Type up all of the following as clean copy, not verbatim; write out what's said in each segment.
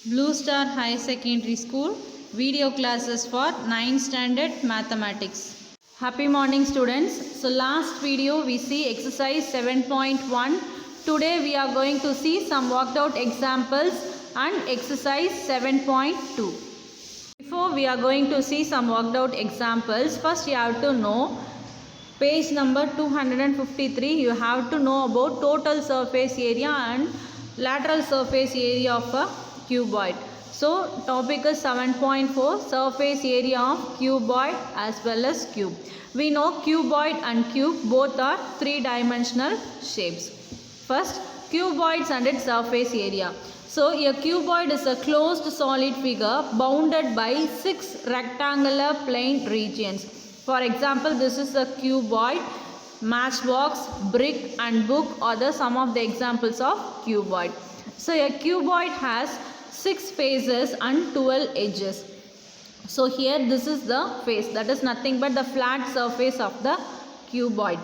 Blue Star High Secondary School video classes for 9th standard mathematics. Happy morning students. So last video we see exercise 7.1. Today we are going to see some worked out examples and exercise 7.2. Before we are going to see some worked out examples, first you have to know page number 253. You have to know about total surface area and lateral surface area of a cuboid. So topic is 7.4, surface area of cuboid as well as cube. We know cuboid and cube both are three-dimensional shapes. First, cuboids and its surface area. So a cuboid is a closed solid figure bounded by 6 rectangular plane regions. For example, this is a cuboid. Matchbox, brick and book are the some of the examples of cuboid. So a cuboid has 6 faces and 12 edges. So here this is the face, that is nothing but the flat surface of the cuboid.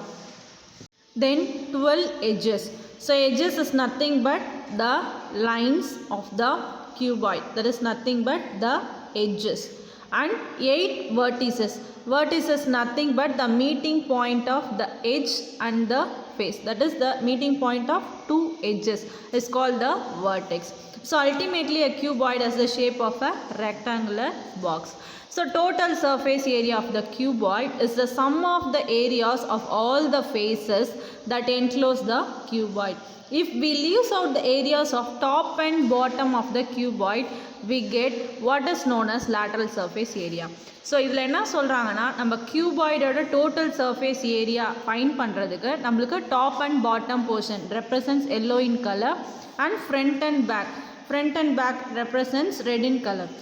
Then 12 edges. So edges is nothing but the lines of the cuboid, that is nothing but the edges. And 8 vertices. Vertices nothing but the meeting point of the edge and the face, that is the meeting point of two edges is called the vertex. So ultimately a cuboid has the shape of a rectangular box. So total surface area of the cuboid is the sum of the areas of all the faces that enclose the cuboid. If we leave out the areas of top and bottom of the cuboid, we get what is known as lateral surface area. So இதில் என்ன சொல்கிறாங்கன்னா, நம்ம கியூபாய்டோட total surface area find பண்ணுறதுக்கு நம்மளுக்கு top and bottom portion represents yellow in colour and front and back represents red in colour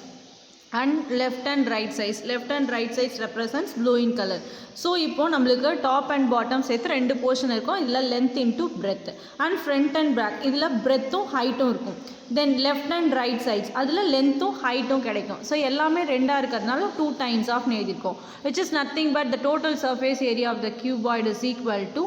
and left and right sides represents blue in color. So இப்போ நம்மளுக்கு top and bottom சேர்த்து ரெண்டு portion இருக்கும். இதில் length into breadth and front and back இதில் breadthும் heightும் இருக்கும். Then left and right sides அதில் lengthும் heightும் கிடைக்கும். ஸோ எல்லாமே ரெண்டாக இருக்கிறதுனால 2 times of எழுதியிருக்கோம், which is nothing but the total surface area of the cuboid is equal to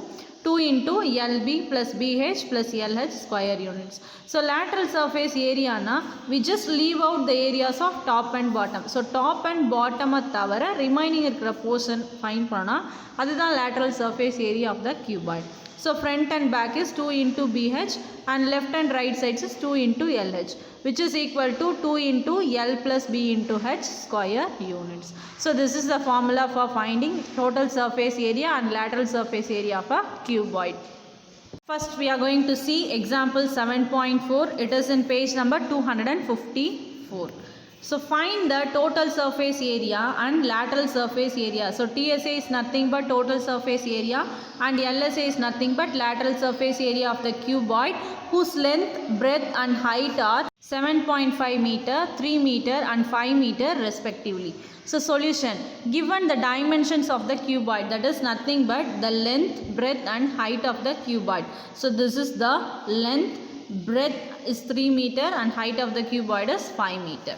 2 into LB plus BH plus LH square units. So lateral surface area na we just leave out the areas of top and bottom. So top and bottom தவிர remaining இருக்கிற portion find பண்ணா அதுதான் lateral surface area of the cuboid. So front and back is 2 into BH and left and right sides is 2 into LH, which is equal to 2 into L plus B into H square units. So this is the formula for finding total surface area and lateral surface area of a cuboid. First we are going to see example 7.4. It is in page number 254. So find the total surface area and lateral surface area. So TSA is nothing but total surface area and LSA is nothing but lateral surface area of the cuboid, whose length, breadth and height are 7.5 meter, 3 meter and 5 meter respectively. So solution, given the dimensions of the cuboid, that is nothing but the length, breadth and height of the cuboid. So this is the length, breadth is 3 meter and height of the cuboid is 5 meter.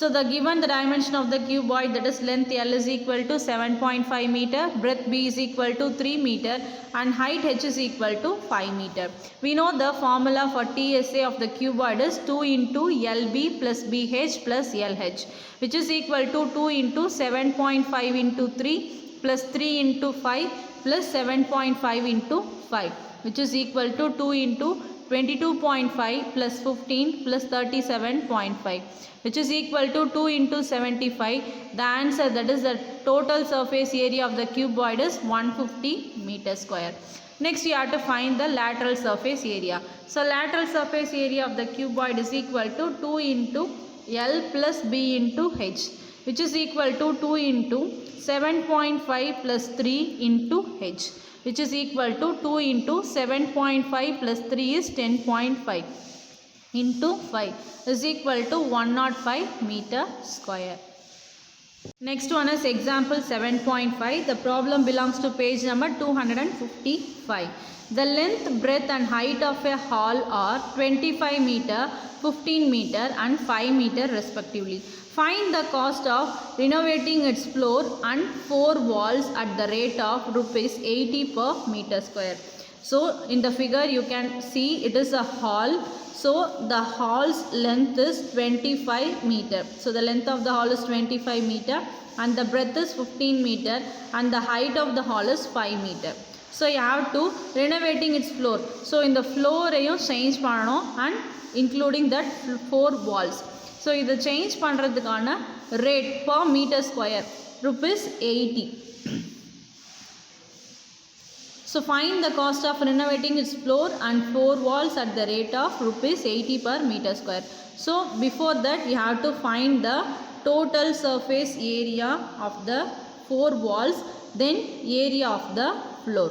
So the given the dimension of the cuboid, that is length L is equal to 7.5 meter, breadth B is equal to 3 meter and height H is equal to 5 meter. We know the formula for TSA of the cuboid is 2 into LB plus BH plus LH, which is equal to 2 into 7.5 into 3 plus 3 into 5 plus 7.5 into 5, which is equal to 2 into 22.5 plus 15 plus 37.5, which is equal to 2 into 75. The answer, that is the total surface area of the cuboid, is 150 meter square. Next you have to find the lateral surface area. So lateral surface area of the cuboid is equal to 2 into L plus B into H, which is equal to 2 into 7.5 plus 3 into H, which is equal to 2 into 7.5 plus 3 is 10.5 into 5 is equal to 105 meter square. Next one is example 7.5. The problem belongs to page number 255. The length, breadth and height of a hall are 25 meter, 15 meter and 5 meter respectively. Find the cost of renovating its floor and 4 walls at the rate of rupees 80 per meter square. So in the figure you can see it is a hall. So the hall's length is 25 meter. So the length of the hall is 25 meter and the breadth is 15 meter and the height of the hall is 5 meter. So you have to renovating its floor. So in the floor change panano and including that 4 walls. So இது change பண்றதுக்கான rate per meter square rupees 80. So find the cost of renovating its floor and 4 walls at the rate of rupees 80 per meter square. So before that you have to find the total surface area of the 4 walls, then area of the floor.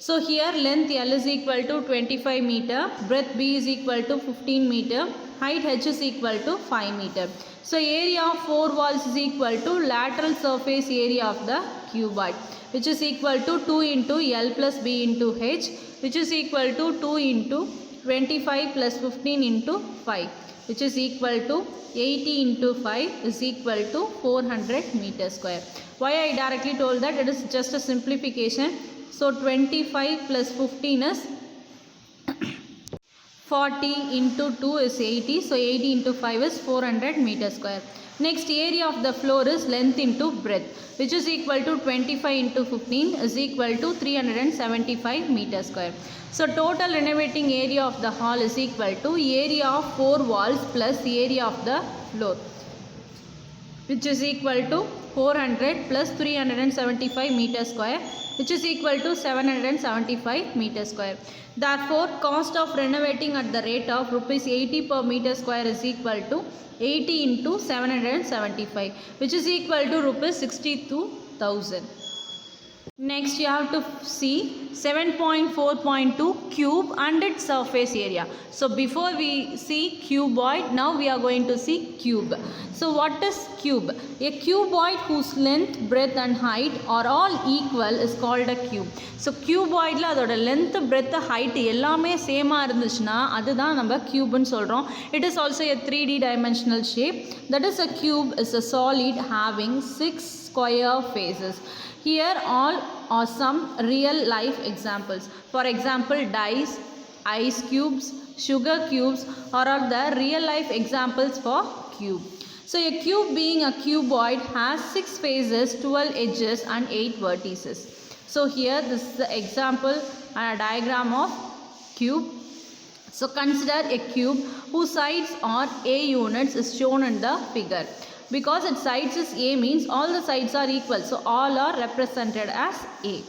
So here length L is equal to 25 meter, breadth B is equal to 15 meter, height H is equal to 5 meter. So area of 4 walls is equal to lateral surface area of the cuboid, which is equal to 2 into L plus B into H, which is equal to 2 into 25 plus 15 into 5, which is equal to 80 into 5 is equal to 400 meter square. Why I directly told that? It is just a simplification. So 25 plus 15 is 40 into 2 is 80. So 80 into 5 is 400 meter square. Next, area of the floor is length into breadth, which is equal to 25 into 15 is equal to 375 meter square. So total renovating area of the hall is equal to area of 4 walls plus area of the floor, which is equal to 400 plus 375 meter square, which is equal to 775 meter square. Therefore, cost of renovating at the rate of rupees 80 per meter square is equal to 80 into 775, which is equal to rupees 62,000. Next you have to see 7.4.2 cube and its surface area. So before we see cuboid, now we are going to see cube. So what is cube? A cuboid whose length, breadth and height are all equal is called a cube. So cuboid la adoda length, breadth, height ellame same ah irundhuchna adudha namba cube nu solrom. It is also a 3D dimensional shape. That is, a cube is a solid having 6 square faces. Here all are some real life examples. For example, dice, ice cubes, sugar cubes are all the real life examples for cube. So a cube being a cuboid has 6 faces, 12 edges and 8 vertices. So here this is the example and a diagram of cube. So consider a cube whose sides are A units is shown in the figure. Because its sides is A means all the sides are equal. So all are represented as A.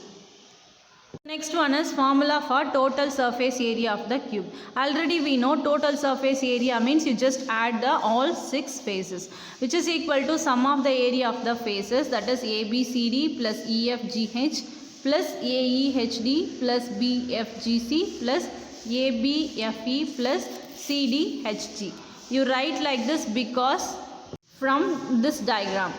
Next one is formula for total surface area of the cube. Already we know total surface area means you just add the all 6 faces, which is equal to sum of the area of the faces, that is ABCD plus EFGH plus AEHD plus BFGC plus ABFE plus CDHG. You write like this because from this diagram.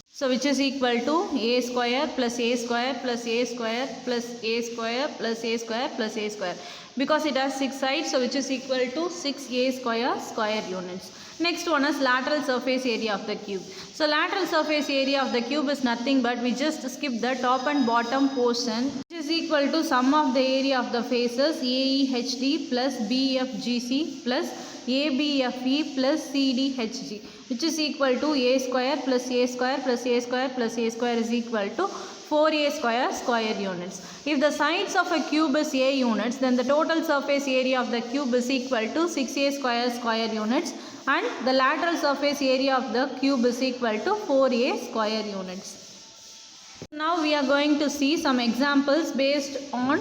So which is equal to A square plus A square plus A square plus A square plus A square plus A square, because it has 6 sides, so which is equal to 6A square units. Next one is lateral surface area of the cube. So lateral surface area of the cube is nothing but we just skip the top and bottom portion, which is equal to sum of the area of the faces AEHD plus BFGC plus ABFE plus CDHG, which is equal to A square plus A square plus A square plus A square is equal to 4A square units. If the sides of a cube is A units, then the total surface area of the cube is equal to 6A square units and the lateral surface area of the cube is equal to 4A square units. Now we are going to see some examples based on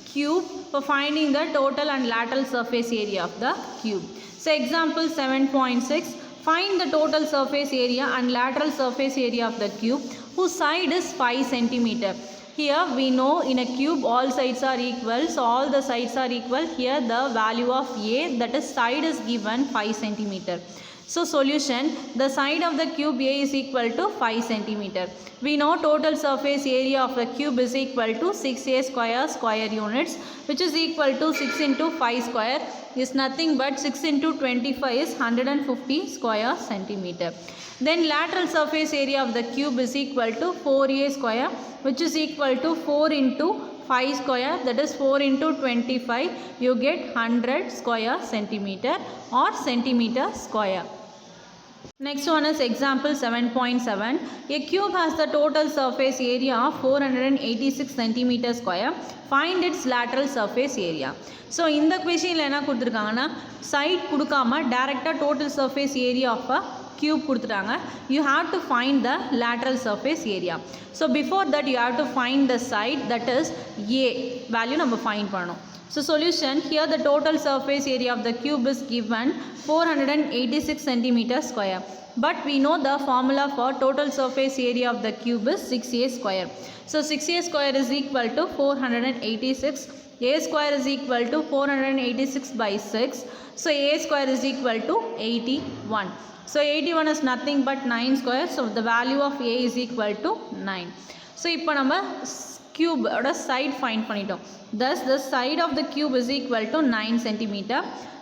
cube for finding the total and lateral surface area of the cube. So example 7.6, find the total surface area and lateral surface area of the cube whose side is 5 centimeter. Here we know in a cube all sides are equal, so all the sides are equal. Here the value of A, that is side, is given 5 centimeter. So solution, the side of the cube A is equal to 5 centimeter. We know total surface area of the cube is equal to 6A square units, which is equal to 6 into 5 square is nothing but 6 into 25 is 150 square centimeter. Then lateral surface area of the cube is equal to 4A square, which is equal to 4 into 5 square, that is 4 into 25, you get 100 square centimeter or centimeter square. Next one is example 7.7. A cube has the total surface area of 486 centimeter square. Find its lateral surface area. So இந்த questionல என்ன கொடுத்திருக்காங்கன்னா side கொடுக்காம டைரக்டா total surface area of a cube கொடுத்துட்டாங்க. You have to find the lateral surface area. So before that you have to find the side, that is A value நம்ம find பண்ணணும். So solution, here the total surface area of the cube is given 486 centimeter square. But we know the formula for total surface area of the cube is 6a square. So 6a square is equal to 486. A square is equal to 486 by 6. So a square is equal to 81. So 81 is nothing but 9 square. So the value of a is equal to 9. So இப்போ நம்ம cube oda side find பண்ணிட்டோம். Thus the side of the cube is equal to 9 centimeter.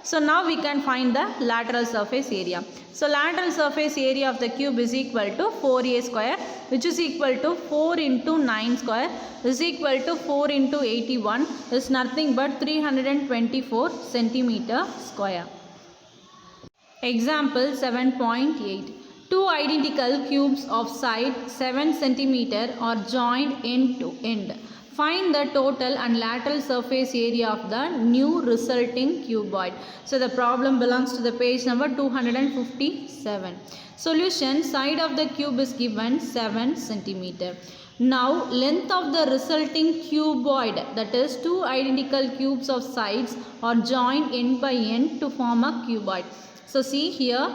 So now we can find the lateral surface area. So lateral surface area of the cube is equal to 4a square, which is equal to 4 into 9 square is equal to 4 into 81 is nothing but 324 centimeter square. Example 7.8. Two identical cubes of side 7 centimeter are joined end to end. Find the total and lateral surface area of the new resulting cuboid. So the problem belongs to the page number 257. Solution, side of the cube is given 7 centimeter. Now length of the resulting cuboid, that is two identical cubes of sides, are joined end by end to form a cuboid. So see here,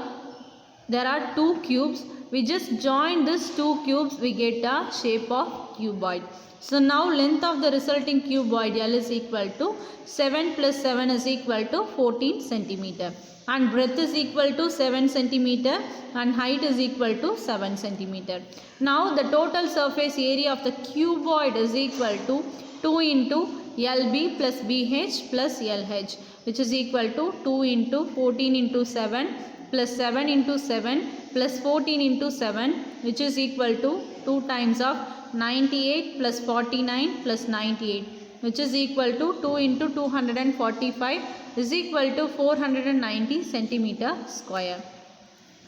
there are two cubes. We just join these two cubes, we get a shape of cuboid. So now length of the resulting cuboid L is equal to 7 plus 7 is equal to 14 centimeter. And breadth is equal to 7 centimeter and height is equal to 7 centimeter. Now the total surface area of the cuboid is equal to 2 into LB plus BH plus LH, which is equal to 2 into 14 into 7 plus 7 into 7 plus 14 into 7, which is equal to 2 times of 98 plus 49 plus 98, which is equal to 2 into 245 is equal to 490 centimeter square.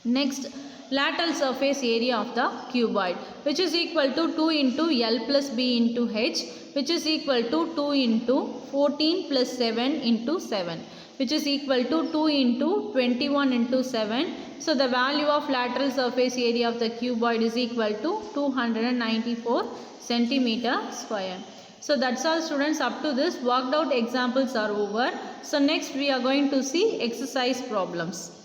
Next, lateral surface area of the cuboid, which is equal to 2 into L plus B into H, which is equal to 2 into 14 plus 7 into 7, which is equal to 2 into 21 into 7. So the value of lateral surface area of the cuboid is equal to 294 centimeter square. So that's all students. Up to this worked out examples are over. So next we are going to see exercise problems.